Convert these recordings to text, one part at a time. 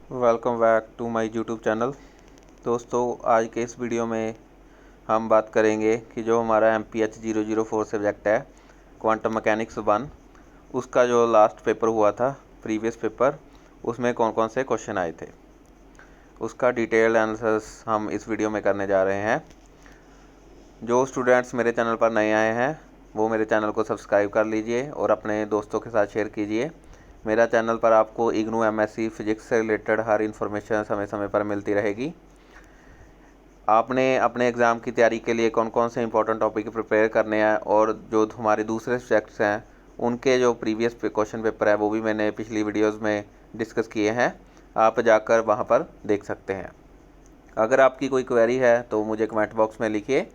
Welcome back to my YouTube channel. दोस्तों, आज के इस वीडियो में हम बात करेंगे कि जो हमारा MPH 004 सब्जेक्ट है क्वांटम मैकेनिक्स 1, उसका जो लास्ट पेपर हुआ था, प्रीवियस पेपर, उसमें कौन कौन से क्वेश्चन आए थे, उसका डिटेल्ड आंसर्स हम इस वीडियो में करने जा रहे हैं। जो स्टूडेंट्स मेरे चैनल पर नए आए हैं वो मेरे चैनल को सब्सक्राइब कर लीजिए और अपने दोस्तों के साथ शेयर कीजिए। मेरा चैनल पर आपको इग्नू MSc फिजिक्स से रिलेटेड हर इन्फॉर्मेशन समय समय पर मिलती रहेगी। आपने अपने एग्ज़ाम की तैयारी के लिए कौन कौन से इंपॉर्टेंट टॉपिक प्रिपेयर करने हैं और जो हमारे दूसरे सब्जेक्ट्स हैं उनके जो प्रीवियस क्वेश्चन पेपर है वो भी मैंने पिछली वीडियोस में डिस्कस किए हैं, आप जाकर वहां पर देख सकते हैं। अगर आपकी कोई क्वेरी है तो मुझे कमेंट बॉक्स में लिखिए,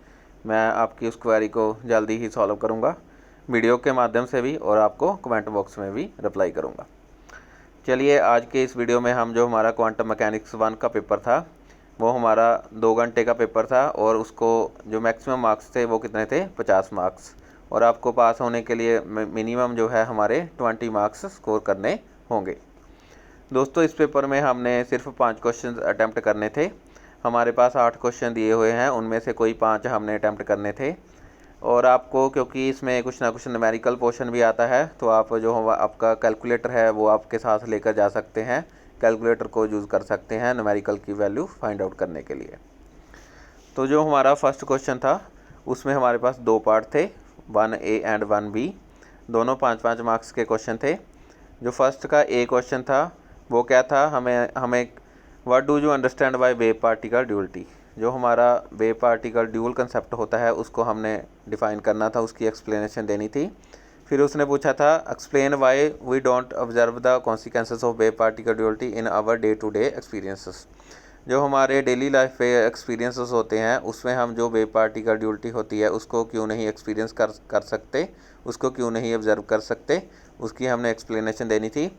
मैं आपकी उस क्वेरी को जल्दी ही सॉल्व करूँगा, वीडियो के माध्यम से भी और आपको कमेंट बॉक्स में भी रिप्लाई करूँगा। चलिए, आज के इस वीडियो में हम जो हमारा क्वांटम मैकेनिक्स 1 का पेपर था वो हमारा 2 घंटे का पेपर था और उसको जो मैक्सिमम मार्क्स थे वो कितने थे, 50 मार्क्स। और आपको पास होने के लिए मिनिमम जो है हमारे 20 मार्क्स स्कोर करने होंगे। दोस्तों, इस पेपर में हमने सिर्फ 5 क्वेश्चन अटैम्प्ट करने थे। हमारे पास 8 क्वेश्चन दिए हुए हैं, उनमें से कोई 5 हमने अटैम्प्ट करने थे। और आपको क्योंकि इसमें कुछ ना कुछ न्यूमेरिकल पोर्शन भी आता है, तो आप जो आपका कैलकुलेटर है वो आपके साथ लेकर जा सकते हैं, कैलकुलेटर को यूज़ कर सकते हैं न्यूमेरिकल की वैल्यू फाइंड आउट करने के लिए। तो जो हमारा फर्स्ट क्वेश्चन था उसमें हमारे पास 2 पार्ट थे, 1A एंड 1B, दोनों 5-5 मार्क्स के क्वेश्चन थे। जो फर्स्ट का ए क्वेश्चन था वो क्या था, हमें what do you understand by wave particle duality. जो हमारा वेव पार्टिकल ड्यूअल कंसेप्ट होता है उसको हमने डिफ़ाइन करना था, उसकी एक्सप्लेनेशन देनी थी। फिर उसने पूछा था explain why we don't observe the consequences of wave particle duality in our day to day experiences. जो हमारे डेली लाइफ पे एक्सपीरियंसेस होते हैं उसमें हम जो वेव पार्टिकल ड्यूअलिटी होती है उसको क्यों नहीं एक्सपीरियंस कर सकते, उसको क्यों नहीं ऑब्जर्व कर सकते, उसकी हमने एक्सप्लेनेशन देनी थी।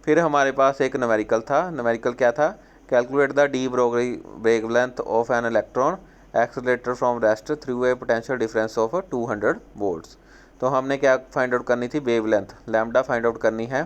फिर हमारे पास एक न्यूमेरिकल था। न्यूमेरिकल क्या था, calculate the de Broglie wavelength of an electron accelerator from rest through a potential difference of 200 volts. तो हमने क्या फाइंड आउट करनी थी, वेवलेंथ लैम्डा फाइंड आउट करनी है।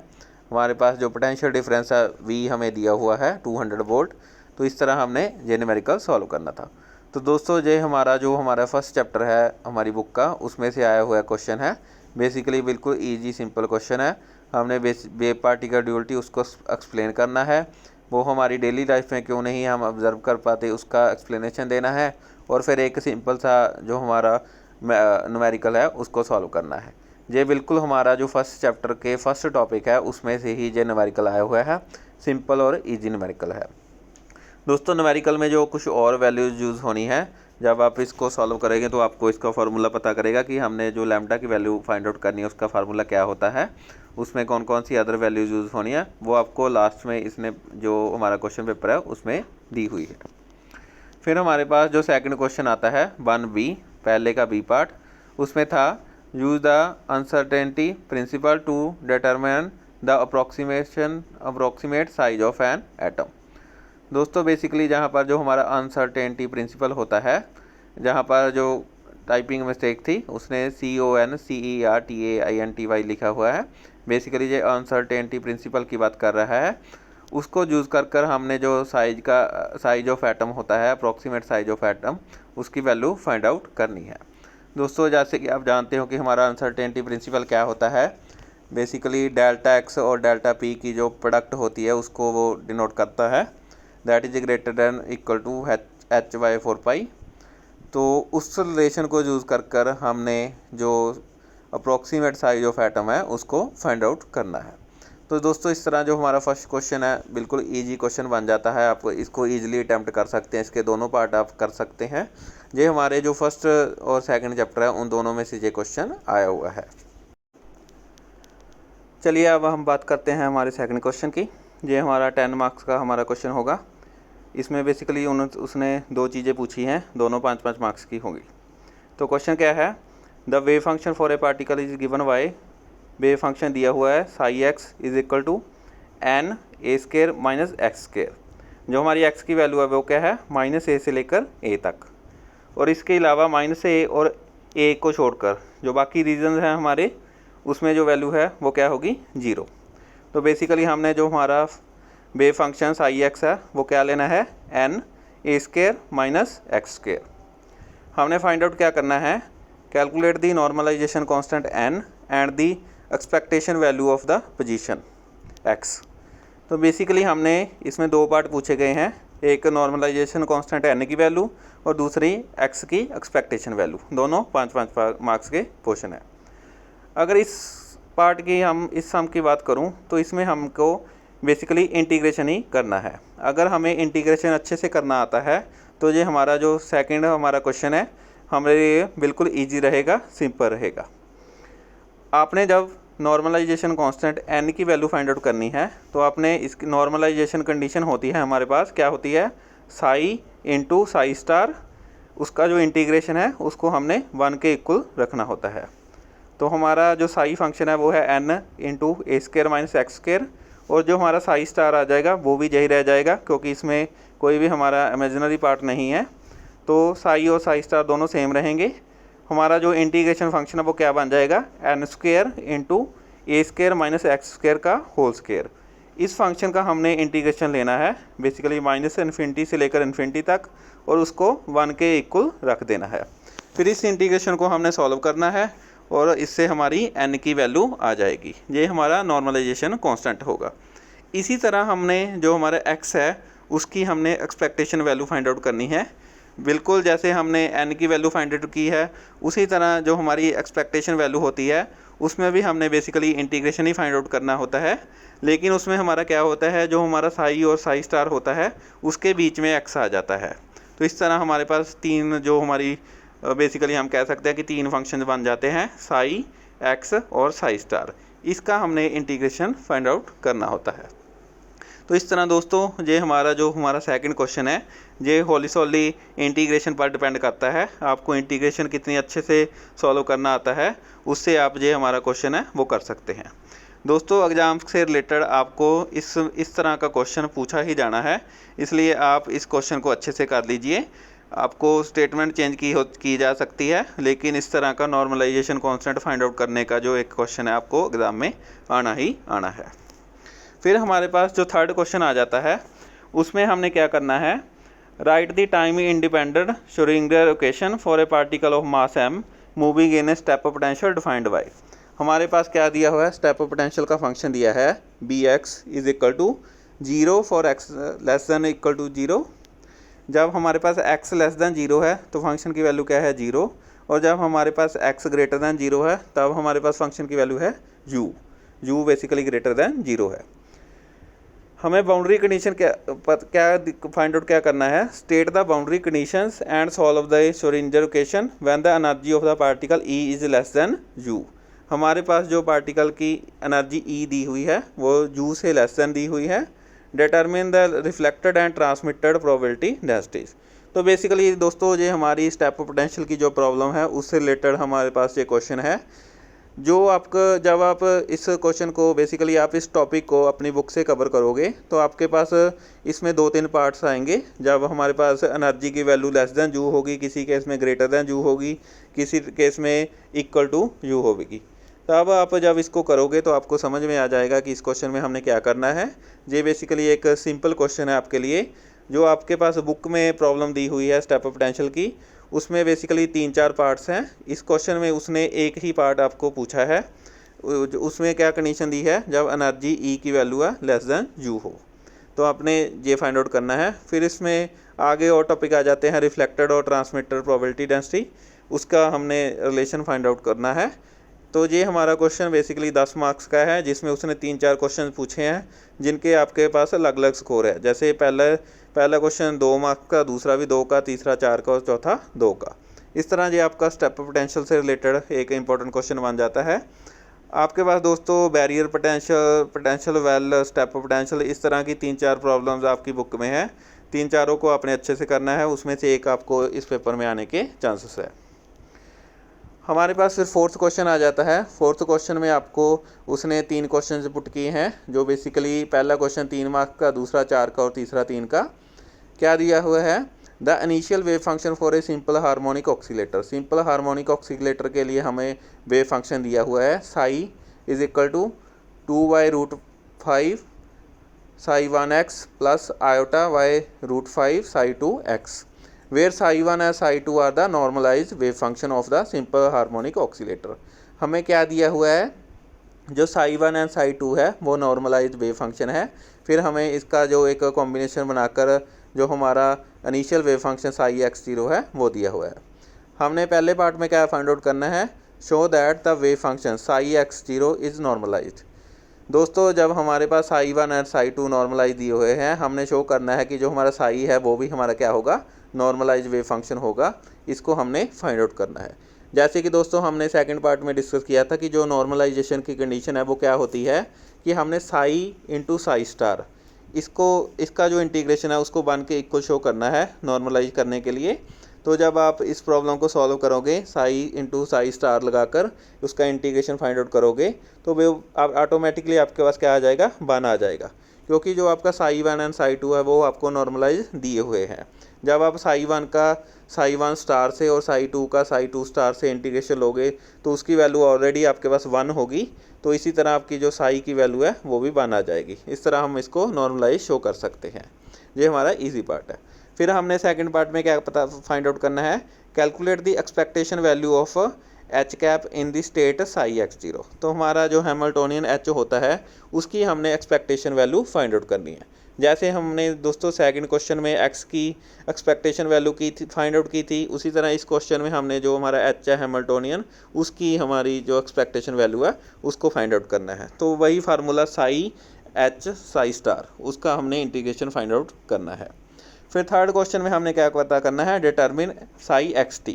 हमारे पास जो पोटेंशियल डिफरेंस है V हमें दिया हुआ है 200 वोल्ट। तो इस तरह हमने ये न्यूमेरिकल सॉल्व करना था। तो दोस्तों, ये हमारा फर्स्ट चैप्टर है हमारी बुक का, उसमें से आया हुआ क्वेश्चन है। बेसिकली बिल्कुल ईजी सिंपल क्वेश्चन है। हमने वेव पार्टिकल ड्यूअलिटी उसको एक्सप्लेन करना है, वो हमारी डेली लाइफ में क्यों नहीं हम ऑब्जर्व कर पाते उसका एक्सप्लेनेशन देना है, और फिर एक सिंपल सा जो हमारा न्यूमेरिकल है उसको सॉल्व करना है। ये बिल्कुल हमारा जो फर्स्ट चैप्टर के फर्स्ट टॉपिक है उसमें से ही ये न्यूमेरिकल आया हुआ है, सिंपल और ईजी न्यूमेरिकल है। दोस्तों, न्यूमेरिकल में जो कुछ और वैल्यूज़ यूज़ होनी है, जब आप इसको सॉल्व करेंगे तो आपको इसका फार्मूला पता करेगा कि हमने जो लैम्डा की वैल्यू फाइंड आउट करनी है उसका फार्मूला क्या होता है, उसमें कौन कौन सी अदर वैल्यूज़ यूज़ होनी है, वो आपको लास्ट में इसने जो हमारा क्वेश्चन पेपर है उसमें दी हुई है। फिर हमारे पास जो सेकंड क्वेश्चन आता है 1B, पहले का B पार्ट, उसमें था use the uncertainty principle to determine the approximate size of an atom. दोस्तों, बेसिकली जहाँ पर जो हमारा अनसर्टेनिटी प्रिंसिपल होता है, जहाँ पर जो टाइपिंग मिस्टेक थी उसने CONCERTAINTY लिखा हुआ है। बेसिकली ये अनसर्टेनिटी प्रिंसिपल की बात कर रहा है। उसको यूज़ कर हमने जो साइज ऑफ एटम होता है, अप्रोक्सीमेट साइज ऑफ एटम, उसकी वैल्यू फाइंड आउट करनी है। दोस्तों, जैसे कि आप जानते हो कि हमारा अनसर्टेनिटी प्रिंसिपल क्या होता है, बेसिकली डेल्टा X और डेल्टा P की जो प्रोडक्ट होती है उसको वो डिनोट करता है, that is greater than equal to H/4π। तो उस रिलेशन को यूज़ कर हमने जो अप्रोक्सीमेट साइज ऑफ एटम है उसको फाइंड आउट करना है। तो दोस्तों, इस तरह जो हमारा फर्स्ट क्वेश्चन है बिल्कुल इजी क्वेश्चन बन जाता है, आप इसको इजीली अटैम्प्ट कर सकते हैं, इसके दोनों पार्ट आप कर सकते हैं। ये हमारे जो फर्स्ट और सेकंड चैप्टर है उन दोनों में से ये क्वेश्चन आया हुआ है। चलिए, अब हम बात करते हैं हमारे सेकंड क्वेश्चन की। ये हमारा 10 मार्क्स का हमारा क्वेश्चन होगा। इसमें बेसिकली उसने 2 चीज़ें पूछी हैं, दोनों 5-5 मार्क्स की होंगी। तो क्वेश्चन क्या है, the wave function for a particle is given by, wave function दिया हुआ है ψx is equal to n(a²-x²। जो हमारी x की वैल्यू है वो क्या है, -a से लेकर a तक, और इसके अलावा -a और a को छोड़कर जो बाकी रीजन हैं हमारे, उसमें जो वैल्यू है वो क्या होगी, 0। तो बेसिकली हमने जो हमारा वेव फंक्शन साई एक्स है वो क्या लेना है, N A square minus X square. हमने फाइंड आउट क्या करना है, calculate the normalisation constant N and the expectation value of the position X. तो बेसिकली हमने इसमें दो पार्ट पूछे गए हैं, एक नॉर्मलाइजेशन कांस्टेंट एन की वैल्यू और दूसरी एक्स की एक्सपेक्टेशन वैल्यू, दोनों 5-5 मार्क्स के क्वेश्चन है। अगर इस पार्ट की हम इस सम की बात करूं तो इसमें हमको बेसिकली इंटीग्रेशन ही करना है। अगर हमें इंटीग्रेशन अच्छे से करना आता है तो ये हमारा जो सेकंड हमारा क्वेश्चन है हमारे लिए बिल्कुल इजी रहेगा, सिंपल रहेगा। आपने जब नॉर्मलाइजेशन कांस्टेंट एन की वैल्यू फाइंड आउट करनी है तो आपने इसकी नॉर्मलाइजेशन कंडीशन होती है हमारे पास, क्या होती है, साई इंटू साई स्टार, उसका जो इंटीग्रेशन है उसको हमने 1 के इक्वल रखना होता है। तो हमारा जो साई फंक्शन है वो है एन इंटू ए स्क्वायर माइनस एक्स स्क्वायर, और जो हमारा साई स्टार आ जाएगा वो भी यही रह जाएगा क्योंकि इसमें कोई भी हमारा इमेजिनरी पार्ट नहीं है, तो साई और साई स्टार दोनों सेम रहेंगे। हमारा जो इंटीग्रेशन फंक्शन है वो क्या बन जाएगा, एन स्क्वायर इंटू ए स्क्वायर माइनस एक्स स्क्वायर का होल स्क्वायर। इस फंक्शन का हमने इंटीग्रेशन लेना है बेसिकली माइनस इन्फिनिटी से लेकर इन्फिनिटी तक, और उसको 1 के इक्वल रख देना है। फिर इस इंटीग्रेशन को हमने सॉल्व करना है और इससे हमारी n की वैल्यू आ जाएगी, ये हमारा नॉर्मलाइजेशन कांस्टेंट होगा। इसी तरह हमने जो हमारा x है उसकी हमने एक्सपेक्टेशन वैल्यू फाइंड आउट करनी है। बिल्कुल जैसे हमने n की वैल्यू फाइंड आउट की है उसी तरह जो हमारी एक्सपेक्टेशन वैल्यू होती है उसमें भी हमने बेसिकली इंटीग्रेशन ही फाइंड आउट करना होता है, लेकिन उसमें हमारा क्या होता है, जो हमारा साई और साई स्टार होता है उसके बीच में x आ जाता है। तो इस तरह हमारे पास तीन जो हमारी बेसिकली हम कह सकते हैं कि तीन फंक्शन बन जाते हैं, साई, एक्स और साई स्टार। इसका हमने इंटीग्रेशन फाइंड आउट करना होता है। तो इस तरह दोस्तों ये हमारा जो हमारा सेकंड क्वेश्चन है ये होली सोली इंटीग्रेशन पर डिपेंड करता है। आपको इंटीग्रेशन कितनी अच्छे से सॉल्व करना आता है उससे आप ये हमारा क्वेश्चन है वो कर सकते हैं। दोस्तों एग्जाम से रिलेटेड आपको इस तरह का क्वेश्चन पूछा ही जाना है, इसलिए आप इस क्वेश्चन को अच्छे से कर लीजिए। आपको स्टेटमेंट चेंज की जा सकती है, लेकिन इस तरह का नॉर्मलाइजेशन कांस्टेंट फाइंड आउट करने का जो एक क्वेश्चन है आपको एग्ज़ाम में आना ही आना है। फिर हमारे पास जो थर्ड क्वेश्चन आ जाता है उसमें हमने क्या करना है, write the time independent Schrodinger equation for a particle of mass m moving in a step of potential defined by. हमारे पास क्या दिया हुआ है, स्टेप ऑफ पोटेंशियल का फंक्शन दिया है bx is equal to 0 for x less than equal to 0। जब हमारे पास x लेस देन 0 है तो फंक्शन की वैल्यू क्या है, 0, और जब हमारे पास x ग्रेटर देन 0 है तब हमारे पास फंक्शन की वैल्यू है u बेसिकली ग्रेटर देन 0 है। हमें बाउंड्री कंडीशन क्या फाइंड आउट क्या करना है, state the boundary conditions and solve the Schrodinger equation when the energy of the particle E is less than u। हमारे पास जो पार्टिकल की एनर्जी E दी हुई है वो u से लेस देन दी हुई है। Determine the reflected and transmitted probability densities. तो बेसिकली दोस्तों ये हमारी स्टेप ऑफ पोटेंशियल की जो प्रॉब्लम है उससे रिलेटेड हमारे पास ये क्वेश्चन है। जो आपका जब आप इस क्वेश्चन को बेसिकली आप इस टॉपिक को अपनी बुक से कवर करोगे तो आपके पास इसमें 2-3 पार्ट्स आएंगे। जब हमारे पास एनर्जी की वैल्यू लेस देन u होगी, किसी केस में ग्रेटर देन u होगी, किसी केस में इक्वल टू u होगी। तब आप जब इसको करोगे तो आपको समझ में आ जाएगा कि इस क्वेश्चन में हमने क्या करना है। ये बेसिकली एक सिंपल क्वेश्चन है आपके लिए। जो आपके पास बुक में प्रॉब्लम दी हुई है स्टेप ऑफ पोटेंशियल की उसमें बेसिकली 3-4 पार्ट्स हैं। इस क्वेश्चन में उसने एक ही पार्ट आपको पूछा है, उसमें क्या कंडीशन दी है, जब एनर्जी E की वैल्यू है लेस देन u हो, तो आपने ये फाइंड आउट करना है। फिर इसमें आगे और टॉपिक आ जाते हैं रिफ्लेक्टेड और ट्रांसमिटेड प्रोबेबिलिटी डेंसिटी, उसका हमने रिलेशन फाइंड आउट करना है। तो ये हमारा क्वेश्चन बेसिकली 10 मार्क्स का है जिसमें उसने 3-4 क्वेश्चन पूछे हैं जिनके आपके पास अलग अलग स्कोर है। जैसे पहला क्वेश्चन 2 मार्क्स का, दूसरा भी 2 का, तीसरा 4 का और चौथा 2 का। इस तरह ये आपका स्टेप ऑफ पोटेंशियल से रिलेटेड एक इंपॉर्टेंट क्वेश्चन बन जाता है। आपके पास दोस्तों barrier potential well step of potential इस तरह की 3-4 प्रॉब्लम्स आपकी बुक में है। 3-4 को आपने अच्छे से करना है, उसमें से एक आपको इस पेपर में आने के चांसेस है। हमारे पास फिर फोर्थ क्वेश्चन आ जाता है। फोर्थ क्वेश्चन में आपको उसने 3 क्वेश्चन पुट किए हैं, जो बेसिकली पहला क्वेश्चन 3 मार्क्स का, दूसरा 4 का और तीसरा 3 का। क्या दिया हुआ है, the initial wave function for a simple harmonic oscillator. Simple harmonic oscillator के लिए हमें वेव फंक्शन दिया हुआ है psi is equal to 2/√5 psi 1x plus iota y root 5 psi 2x, where psi 1 and psi 2 are the normalized wave function of the simple harmonic oscillator। हमें क्या दिया हुआ है, जो psi 1 एंड psi 2 है वो नॉर्मलाइज्ड वेव फंक्शन है। फिर हमें इसका जो एक कॉम्बिनेशन बनाकर जो हमारा initial wave function psi x0 है वो दिया हुआ है। हमने पहले पार्ट में क्या फाइंड आउट करना है, show that the wave function psi x0 is normalised. दोस्तों जब हमारे पास psi 1 और psi 2 नॉर्मलाइज दिए हुए हैं, हमने शो करना है कि जो हमारा psi है वो भी हमारा क्या होगा, नॉर्मलाइज वेव फंक्शन होगा। इसको हमने फाइंड आउट करना है। जैसे कि दोस्तों हमने सेकंड पार्ट में डिस्कस किया था कि जो नॉर्मलाइजेशन की कंडीशन है वो क्या होती है कि हमने psi इंटू साई स्टार, इसका जो इंटीग्रेशन है उसको बन के इक्वल शो करना है नॉर्मलाइज करने के लिए। तो जब आप इस प्रॉब्लम को सॉल्व करोगे psi इंटू साई स्टार लगाकर उसका इंटीग्रेशन फाइंड आउट करोगे तो वो ऑटोमेटिकली आपके पास क्या आ जाएगा, 1 आ जाएगा, क्योंकि जो आपका psi 1 एंड psi 2 है वो आपको नॉर्मलाइज दिए हुए हैं। जब आप psi 1 का psi 1 स्टार से और psi 2 का psi 2 स्टार से इंटीग्रेशन लोगे तो उसकी वैल्यू ऑलरेडी आपके पास 1 होगी। तो इसी तरह आपकी जो psi की वैल्यू है वो भी 1 आ जाएगी। इस तरह हम इसको नॉर्मलाइज शो कर सकते हैं। ये हमारा इजी पार्ट है। फिर हमने सेकंड पार्ट में क्या पता फाइंड आउट करना है, calculate the expectation value of H cap in the state psi x0। तो हमारा जो हैमिल्टोनियन एच होता है उसकी हमने एक्सपेक्टेशन वैल्यू फाइंड आउट करनी है। जैसे हमने दोस्तों सेकंड क्वेश्चन में एक्स की एक्सपेक्टेशन वैल्यू की थी, फाइंड आउट की थी, उसी तरह इस क्वेश्चन में हमने जो हमारा एच है हैमिल्टोनियन उसकी हमारी जो एक्सपेक्टेशन वैल्यू है उसको फाइंड आउट करना है। तो वही formula psi h psi star, उसका हमने इंटीग्रेशन फाइंड आउट करना है। फिर थर्ड क्वेश्चन में हमने क्या पता करना है, डिटरमिन psi xt।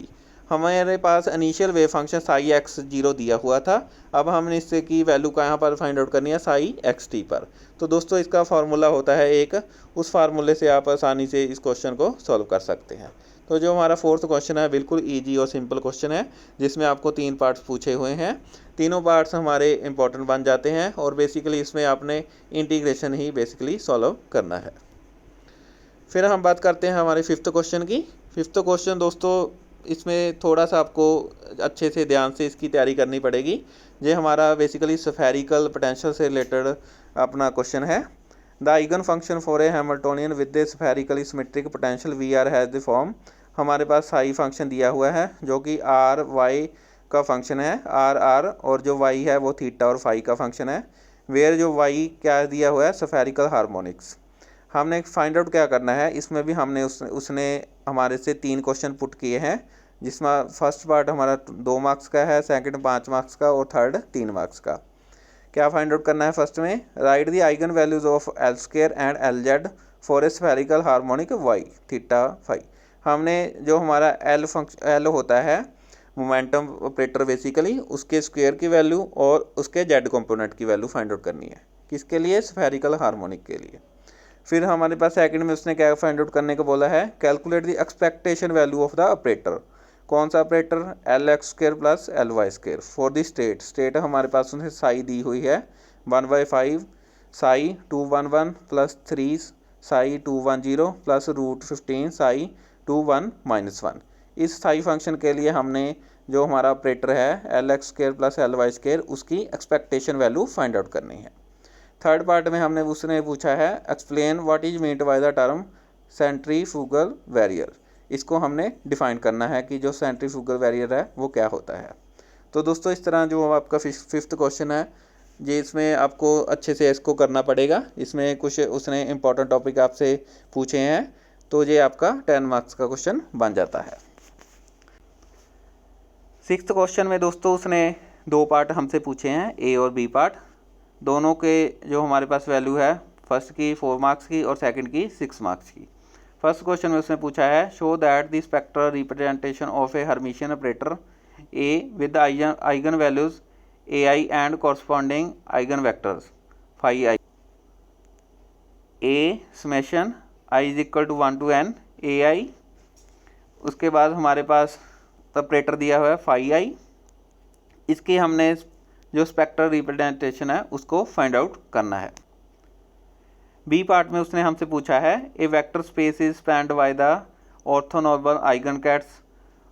हमारे पास initial wave function psi x0 दिया हुआ था, अब हमने इससे की वैल्यू कहाँ पर फाइंड आउट करनी है, psi xt पर। तो दोस्तों इसका फार्मूला होता है एक, उस फार्मूले से आप आसानी से इस क्वेश्चन को सॉल्व कर सकते हैं। तो जो हमारा फोर्थ क्वेश्चन है बिल्कुल ईजी और सिंपल क्वेश्चन है, जिसमें आपको 3 पार्ट्स पूछे हुए हैं। तीनों पार्ट्स हमारे इंपॉर्टेंट बन जाते हैं और बेसिकली इसमें आपने इंटीग्रेशन ही बेसिकली सॉल्व करना है। फिर हम बात करते हैं हमारे फिफ्थ क्वेश्चन की। फिफ्थ क्वेश्चन दोस्तों इसमें थोड़ा सा आपको अच्छे से ध्यान से इसकी तैयारी करनी पड़ेगी। ये हमारा बेसिकली स्फेरिकल पोटेंशियल से रिलेटेड अपना क्वेश्चन है। The eigen function for a Hamiltonian with the spherically symmetric potential V r has the form. हमारे पास साई फंक्शन दिया हुआ है जो कि आर वाई का फंक्शन है, आर आर, और जो वाई है वो थीटा और फाई का फंक्शन है। वेयर जो वाई क्या दिया हुआ है, स्फेरिकल हार्मोनिक्स। हमने फाइंड आउट क्या करना है, इसमें भी हमने उसने हमारे से 3 क्वेश्चन पुट किए हैं, जिसमें फर्स्ट पार्ट हमारा 2 मार्क्स का है, सेकंड 5 मार्क्स का और थर्ड 3 मार्क्स का। क्या फाइंड आउट करना है, फर्स्ट में write the eigen values of L square and L z for a spherical harmonic Y theta phi. हमने जो हमारा एल होता है मोमेंटम ऑपरेटर, बेसिकली उसके स्क्वायर की वैल्यू और उसके जेड कंपोनेंट की वैल्यू फाइंड आउट करनी है। किसके लिए, स्फेरिकल हार्मोनिक के लिए। फिर हमारे पास सेकंड में उसने क्या फाइंड आउट करने को बोला है, calculate the expectation value of the operator. कौन सा ऑपरेटर, L x square plus L y square for the state. State हमारे पास उन्हें साई दी हुई है 1/5 psi 211 plus 3 psi 210 plus √15 psi 21 - 1। इस साई फंक्शन के लिए हमने जो हमारा ऑपरेटर है L x square plus L y square उसकी एक्सपेक्टेशन वैल्यू फाइंड आउट करनी है। थर्ड पार्ट में हमने उसने पूछा है explain what is meant by the term centrifugal barrier. इसको हमने डिफाइन करना है कि जो सेंट्रीफ्यूगल बैरियर है वो क्या होता है। तो दोस्तों इस तरह जो आपका फिफ्थ क्वेश्चन है, ये इसमें आपको अच्छे से इसको करना पड़ेगा। इसमें कुछ उसने इंपॉर्टेंट टॉपिक आपसे पूछे हैं, तो ये आपका 10 मार्क्स का क्वेश्चन बन जाता है। सिक्स्थ क्वेश्चन में दोस्तों उसने 2 पार्ट हमसे पूछे हैं, ए और बी पार्ट। दोनों के जो हमारे पास वैल्यू है, फर्स्ट की 4 मार्क्स की और सेकंड की 6 मार्क्स की। फर्स्ट क्वेश्चन में उसने पूछा है show that the spectral representation of a Hermitian operator A with eigen values a i and corresponding eigen vectors phi i A summation i is equal to 1 to n a i. उसके बाद हमारे पास operator दिया हुआ है phi आई। इसकी हमने जो spectral representation है उसको फाइंड आउट करना है। बी पार्ट में उसने हमसे पूछा है a vector space is spanned by the orthonormal eigen kets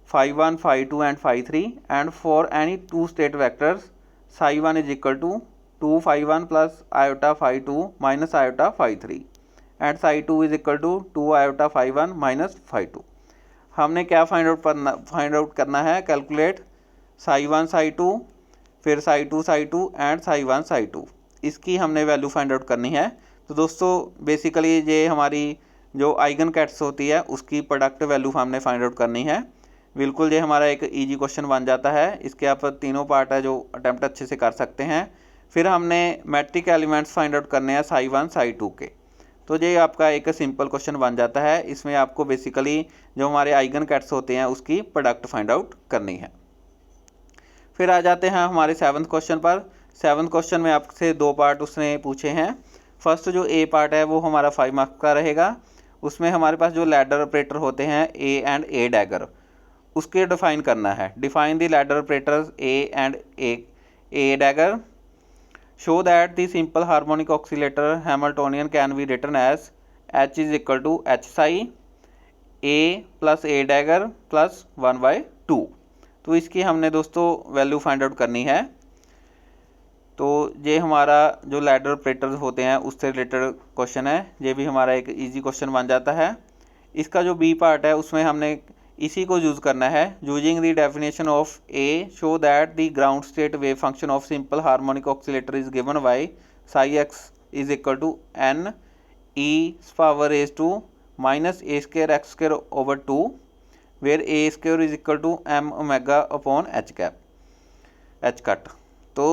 phi 1, phi 2 and phi 3 and for any 2 state vectors psi 1 is equal to 2 phi 1 plus iota phi 2 minus iota phi 3 and psi 2 is equal to 2 iota phi 1 minus phi 2। हमने क्या find out करना है, calculate Sai 1 Sai 2, फिर Sai 2 and Sai 1 Sai 2, इसकी हमने value find out करनी है। तो दोस्तों बेसिकली ये हमारी जो आइगन कैट्स होती है उसकी प्रोडक्ट वैल्यू हमने फाइंड आउट करनी है। बिल्कुल ये हमारा एक इजी क्वेश्चन बन जाता है। इसके आप तीनों पार्ट है जो अटैम्प्ट अच्छे से कर सकते हैं। फिर हमने मैट्रिक एलिमेंट्स फाइंड आउट करने हैं साई 1 साई 2 के। तो ये आपका एक सिंपल क्वेश्चन बन जाता है। इसमें आपको बेसिकली जो हमारे आइगन कैट्स होते हैं उसकी प्रोडक्ट फाइंड आउट करनी है। फिर आ जाते हैं हमारे 7वें क्वेश्चन पर। 7वें क्वेश्चन में आपसे दो पार्ट उसने पूछे हैं। फर्स्ट जो ए पार्ट है वो हमारा 5 मार्क्स का रहेगा। उसमें हमारे पास जो लैडर ऑपरेटर होते हैं ए एंड ए डैगर, उसके डिफाइन करना है। Define the ladder operators a and a dagger, show that the simple harmonic oscillator Hamiltonian can be written as H is equal to H psi a plus a dagger plus 1/2। तो इसकी हमने दोस्तों value find out करनी है। तो ये हमारा जो लैडर ऑपरेटर होते हैं उससे रिलेटेड क्वेश्चन है। ये भी हमारा एक इजी क्वेश्चन बन जाता है। इसका जो बी पार्ट है उसमें हमने इसी को यूज़ करना है। Using the definition of a, show that the ground state wave function of simple harmonic oscillator is given by psi x is equal to N e power raise to minus a square x square over 2, where a square is equal to m omega upon h cap h cut. तो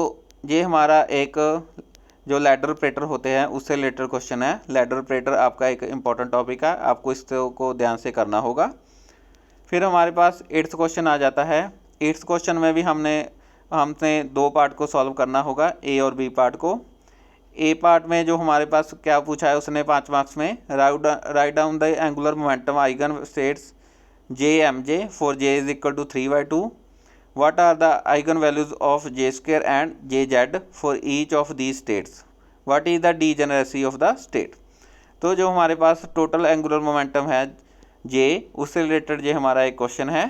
ये हमारा एक जो ladder operator होते हैं उससे related question है। Ladder operator आपका एक इम्पॉर्टेंट टॉपिक है, आपको इसको ध्यान से करना होगा। फिर हमारे पास 8th क्वेश्चन आ जाता है। 8th क्वेश्चन में भी हमने दो पार्ट को सॉल्व करना होगा, ए और बी पार्ट को। ए पार्ट में जो हमारे पास क्या पूछा है उसने 5 मार्क्स में, write down the angular momentum eigen states j m j for j is equal to 3/2। What are the eigenvalues of j square and jz for each of these states? What is the degeneracy of the state? तो जो हमारे पास total angular momentum है j, उससे related ये हमारा एक question है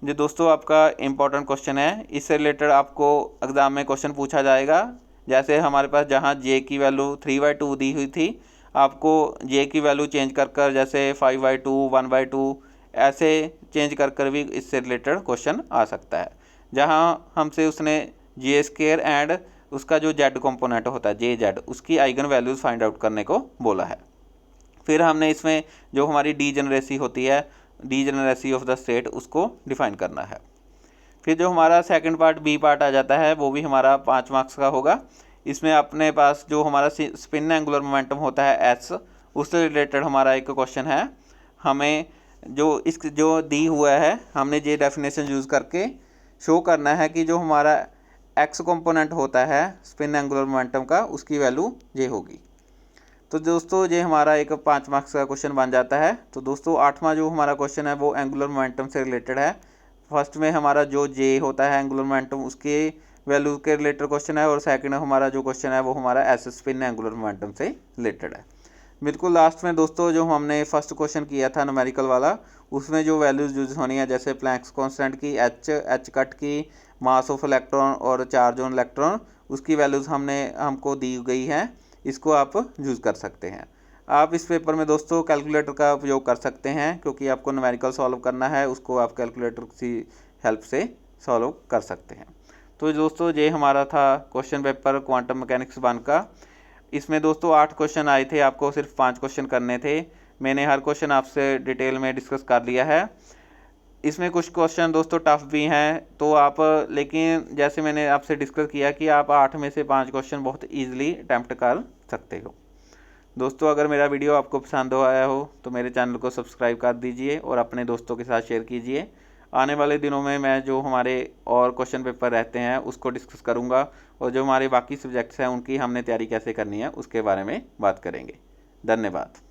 जो दोस्तों आपका इम्पॉर्टेंट क्वेश्चन है। इससे रिलेटेड आपको एग्जाम में क्वेश्चन पूछा जाएगा। जैसे हमारे पास जहाँ j की वैल्यू 3/2 दी हुई थी, आपको j की वैल्यू चेंज कर जैसे 5/2 1/2 ऐसे चेंज कर भी इससे रिलेटेड क्वेश्चन आ सकता है। जहाँ हमसे उसने जे स्क्वायर एंड उसका जो जेड कंपोनेंट होता है जे जेड, उसकी आइगन वैल्यूज़ फाइंड आउट करने को बोला है। फिर हमने इसमें जो हमारी डीजेनरेसी होती है, डीजेनरेसी ऑफ द स्टेट, उसको डिफाइन करना है। फिर जो हमारा सेकंड पार्ट बी पार्ट आ जाता है वो भी हमारा 5 मार्क्स का होगा। इसमें अपने पास जो हमारा स्पिन एंगुलर मोमेंटम होता है एस, उससे रिलेटेड हमारा एक क्वेश्चन है। हमें जो दी हुआ है हमने ये डेफिनेशन यूज़ करके शो करना है कि जो हमारा एक्स कंपोनेंट होता है स्पिन एंगुलर मोमेंटम का, उसकी वैल्यू ये होगी। तो दोस्तों ये हमारा एक 5 मार्क्स का क्वेश्चन बन जाता है। तो दोस्तों 8वां जो हमारा क्वेश्चन है वो एंगुलर मोमेंटम से रिलेटेड है। फर्स्ट में हमारा जो जे होता है एंगुलर मोमेंटम, उसके वैल्यू के रिलेटेड क्वेश्चन है, और सेकंड हमारा जो क्वेश्चन है वो हमारा एस स्पिन एंगुलर मोमेंटम से रिलेटेड है। बिल्कुल लास्ट में दोस्तों जो हमने फर्स्ट क्वेश्चन किया था न्यूमेरिकल वाला, उसमें जो वैल्यूज़ यूज होनी है जैसे प्लैंक्स कांस्टेंट की, एच कट की, मास ऑफ इलेक्ट्रॉन और चार्ज ऑन इलेक्ट्रॉन, उसकी वैल्यूज़ हमको दी गई हैं। इसको आप यूज़ कर सकते हैं। आप इस पेपर में दोस्तों कैलकुलेटर का उपयोग कर सकते हैं, क्योंकि आपको न्यूमेरिकल सॉल्व करना है, उसको आप कैलकुलेटर की हेल्प से सॉल्व कर सकते हैं। तो दोस्तों ये हमारा था क्वेश्चन पेपर क्वांटम मैकेनिक्स 1 का। इसमें दोस्तों 8 क्वेश्चन आए थे, आपको सिर्फ 5 क्वेश्चन करने थे। मैंने हर क्वेश्चन आपसे डिटेल में डिस्कस कर लिया है। इसमें कुछ क्वेश्चन दोस्तों टफ भी हैं, तो आप, लेकिन जैसे मैंने आपसे डिस्कस किया कि आप 8 में से 5 क्वेश्चन बहुत ईजिली अटैम्प्ट कर सकते हो। दोस्तों अगर मेरा वीडियो आपको पसंद आया हो तो मेरे चैनल को सब्सक्राइब कर दीजिए और अपने दोस्तों के साथ शेयर कीजिए। आने वाले दिनों में मैं जो हमारे और क्वेश्चन पेपर रहते हैं उसको डिस्कस करूंगा, और जो हमारे बाकी सब्जेक्ट्स हैं उनकी हमने तैयारी कैसे करनी है उसके बारे में बात करेंगे। धन्यवाद।